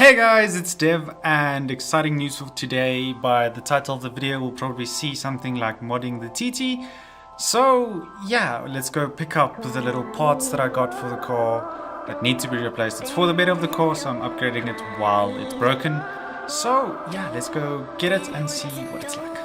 Hey guys, it's Dev, and exciting news for today. By the title of the video, we'll probably see something like modding the TT. So yeah, let's go pick up the little parts that I got for the car that need to be replaced. It's for the better of the car, so I'm upgrading it while it's broken. So yeah, let's go get it and see what it's like.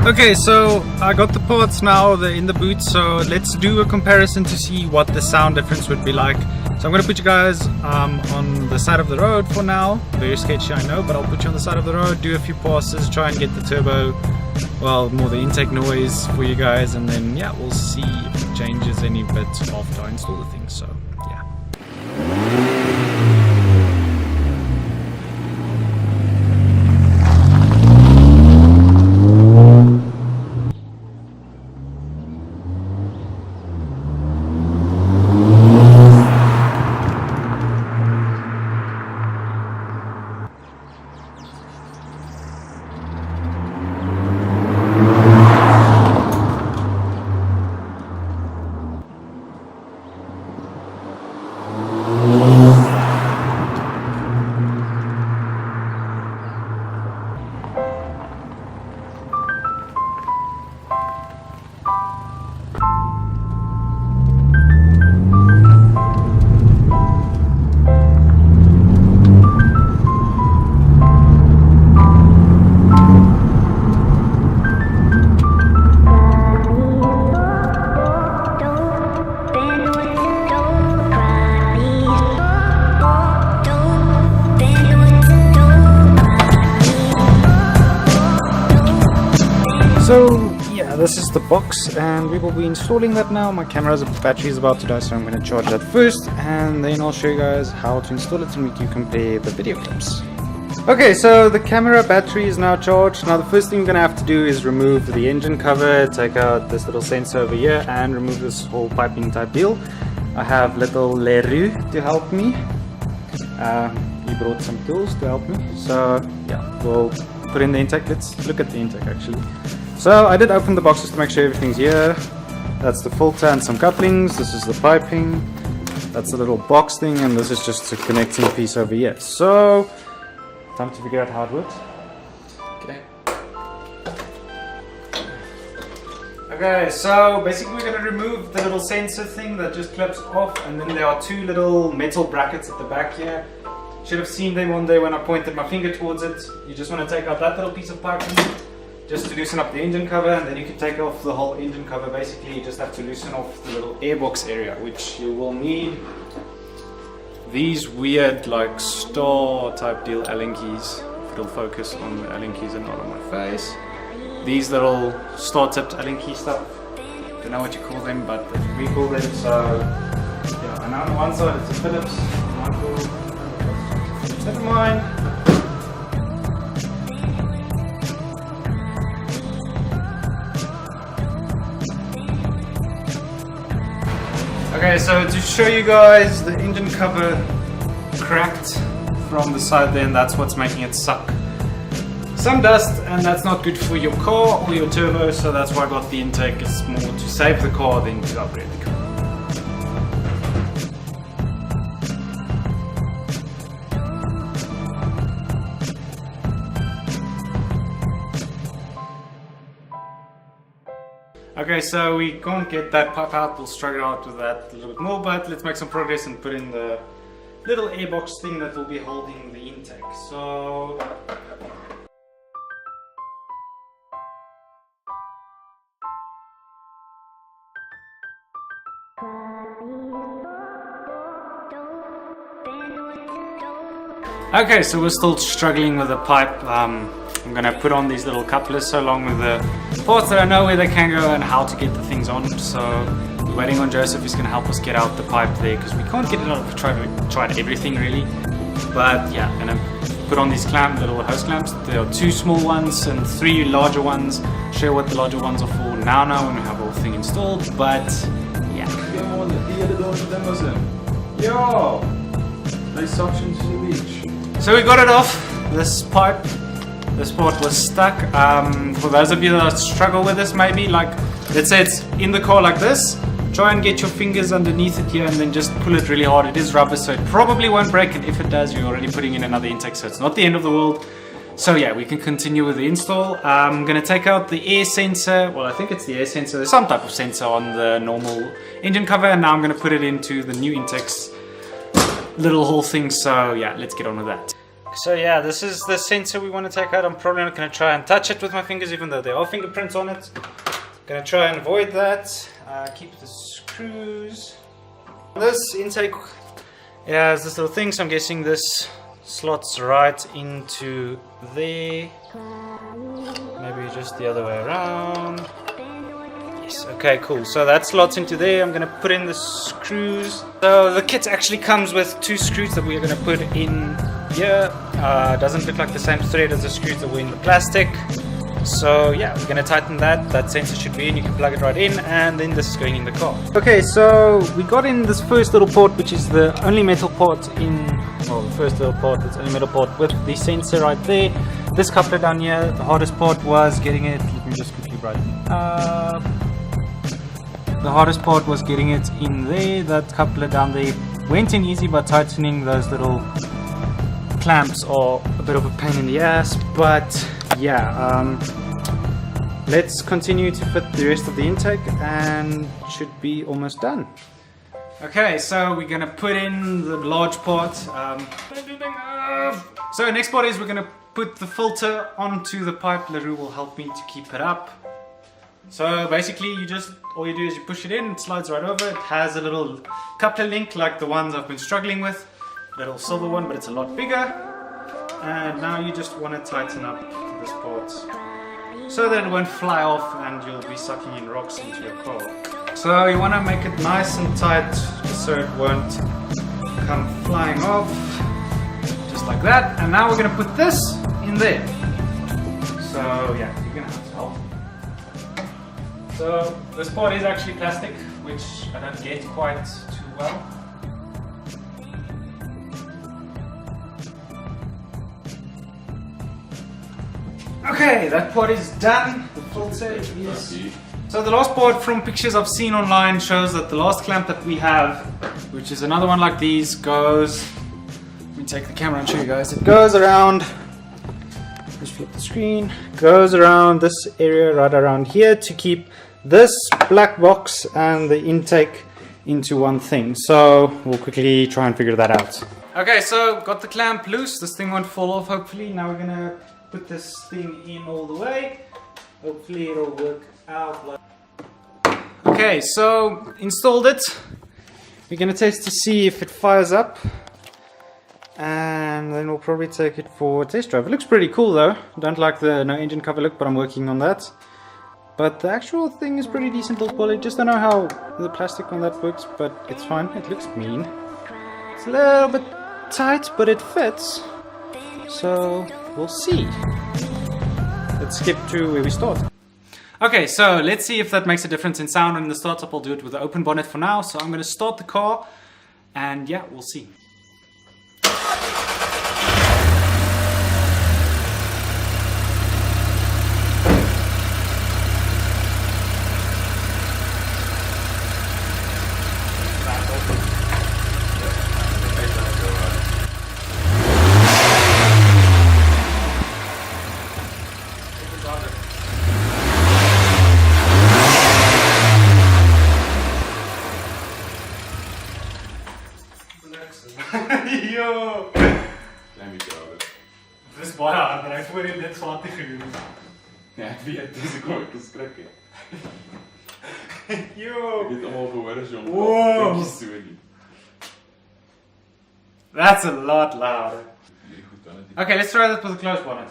Okay, so I got the parts now, they're in the boot, so let's do a comparison to see what the sound difference would be like. So I'm going to put you guys on the side of the road for now. Very sketchy, I know, but I'll put you on the side of the road, do a few passes, try and get the turbo, well, more the intake noise for you guys, and then yeah, we'll see if it changes any bit after I install the thing, so yeah. So yeah, this is the box and we will be installing that now. My camera's battery is about to die, so I'm going to charge that first and then I'll show you guys how to install it and we can compare the video clips. Okay, so the camera battery is now charged. Now the first thing we're going to have to do is remove the engine cover, take out this little sensor over here and remove this whole piping type deal. I have little Roux to help me. He brought some tools to help me. So yeah, we'll put in the intake. Let's look at the intake actually. So I did open the boxes to make sure everything's here. That's the filter and some couplings. This is the piping. That's the little box thing, and this is just a connecting piece over here. So time to figure out how it works. Okay, so basically we're going to remove the little sensor thing that just clips off, and then there are two little metal brackets at the back here. Should have seen them one day when I pointed my finger towards it. You just want to take out that little piece of piping just to loosen up the engine cover, and then you can take off the whole engine cover. Basically you just have to loosen off the little airbox area, which you will need these weird like star type deal Allen keys. If it'll focus on the Allen keys and not on my face. These little star tipped Allen key stuff, don't know what you call them, but we call them. So yeah, and on one side it's a Phillips, never mind. Okay, so to show you guys, the engine cover cracked from the side there, and that's what's making it suck some dust, and that's not good for your car or your turbo, so that's why I got the intake. It's more to save the car than to upgrade the car. Okay, so we can't get that pipe out, we'll struggle out with that a little bit more, but let's make some progress and put in the little airbox thing that will be holding the intake. So okay, so we're still struggling with the pipe. I'm going to put on these little couplers along with the parts that I know where they can go and how to get the things on. So we're waiting on Joseph, who's going to help us get out the pipe there, because we can't get it out. We've tried everything really, but yeah, I'm going to put on these little hose clamps. There are 2 small ones and 3 larger ones. Show what the larger ones are for now when we have the whole thing installed, but yeah. all the demos in. Yo! Nice suction to the beach. So we got it off. This pipe, this part was stuck. For those of you that struggle with this, maybe like, let's say it's in the car like this, try and get your fingers underneath it here and then just pull it really hard. It is rubber, so it probably won't break, and if it does, you're already putting in another intake, so it's not the end of the world. So yeah, we can continue with the install. I'm gonna take out the air sensor. Well, I think it's the air sensor. There's some type of sensor on the normal engine cover, and now I'm gonna put it into the new intake's little hole thing. So yeah, let's get on with that. So yeah, this is the sensor we want to take out. I'm probably not gonna try and touch it with my fingers, even though there are fingerprints on it. Gonna try and avoid that. Keep the screws. This intake has this little thing, so I'm guessing this slots right into there. Maybe just the other way around. Yes, okay, cool. So that slots into there. I'm gonna put in the screws. So the kit actually comes with 2 screws that we're gonna put in here. Doesn't look like the same thread as the screws that were in the plastic. So yeah, we're gonna tighten that. That sensor should be in, you can plug it right in, and then this is going in the car. Okay, so we got in this first little port, which is the only metal port in, well, the first little port, it's only metal port with the sensor right there. This coupler down here, the hardest part was getting it, let me just quickly brighten up. The hardest part was getting it in there. That coupler down there went in easy, but tightening those little clamps are a bit of a pain in the ass. But yeah, let's continue to fit the rest of the intake and should be almost done. Okay, so we're gonna put in the large part. So next part is we're gonna put the filter onto the pipe. Roux will help me to keep it up. So basically all you do is you push it in, it slides right over. It has a little coupler link like the ones I've been struggling with. Little silver one, but it's a lot bigger. And now you just want to tighten up this part so that it won't fly off and you'll be sucking in rocks into your car. So you want to make it nice and tight so it won't come flying off, just like that. And now we're going to put this in there. So yeah, you're going to have to help. So this part is actually plastic, which I don't get quite too well. Okay, that part is done. The filter is... So the last part, from pictures I've seen online, shows that the last clamp that we have, which is another one like these, goes... Let me take the camera and show you guys. It goes around... Just flip the screen. Goes around this area right around here to keep this black box and the intake into one thing. So we'll quickly try and figure that out. Okay, so got the clamp loose. This thing won't fall off, hopefully. Now we're gonna put this thing in all the way. Hopefully it'll work out like... Okay, so installed it. We're gonna test to see if it fires up, and then we'll probably take it for a test drive. It looks pretty cool though. Don't like the no engine cover look, but I'm working on that. But the actual thing is pretty decent build quality. Just don't know how the plastic on that works, but it's fine. It looks mean. It's a little bit tight, but it fits. So we'll see. Let's skip to where we start. Okay, so let's see if that makes a difference in sound. In the startup, I'll do it with the open bonnet for now. So I'm going to start the car, and yeah, we'll see. Yo! Klein beetje ouder. Het is baie hard, maar hy voor in dit swaar te genoem. Ja, ik weet, het is een korte skrik. Yo! Ik weet allemaal verwarren, John. Wow! That's a lot louder. Okay, let's try that with a closed bonnet.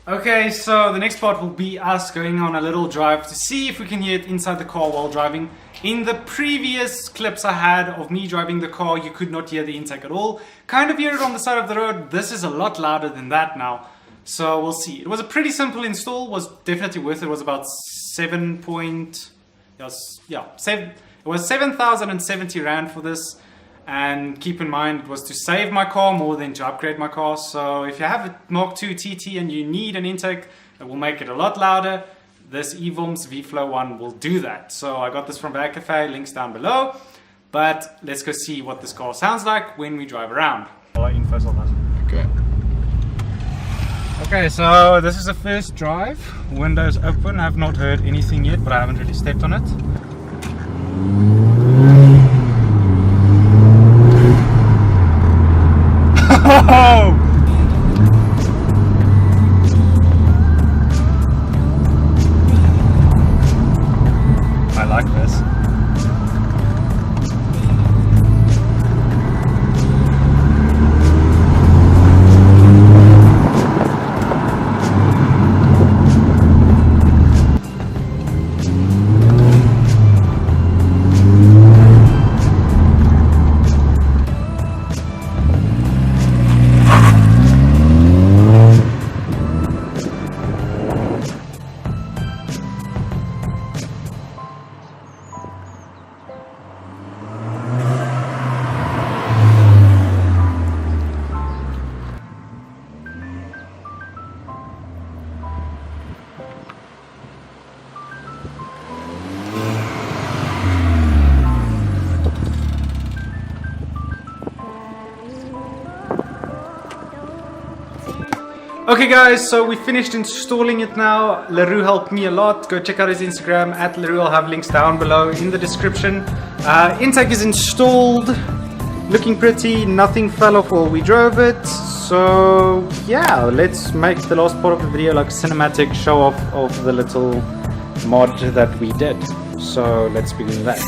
Okay, so the next part will be us going on a little drive to see if we can hear it inside the car while driving. In the previous clips I had of me driving the car, you could not hear the intake at all. Kind of hear it on the side of the road. This is a lot louder than that now. So we'll see. It was a pretty simple install, was definitely worth it. It was about 7,070 Rand for this. And keep in mind, it was to save my car more than to upgrade my car. So if you have a Mark II TT and you need an intake that will make it a lot louder, this Evom's V-Flow one will do that. So I got this from Bag Cafe, links down below. But let's go see what this car sounds like when we drive around. Okay. Okay, so this is the first drive. Windows open. I've not heard anything yet, but I haven't really stepped on it. Oh! I like this. Okay guys, so we finished installing it now. Roux helped me a lot. Go check out his Instagram at Roux. I'll have links down below in the description. Intake is installed, looking pretty, nothing fell off while we drove it. So yeah, let's make the last part of the video like cinematic show off of the little mod that we did. So let's begin that.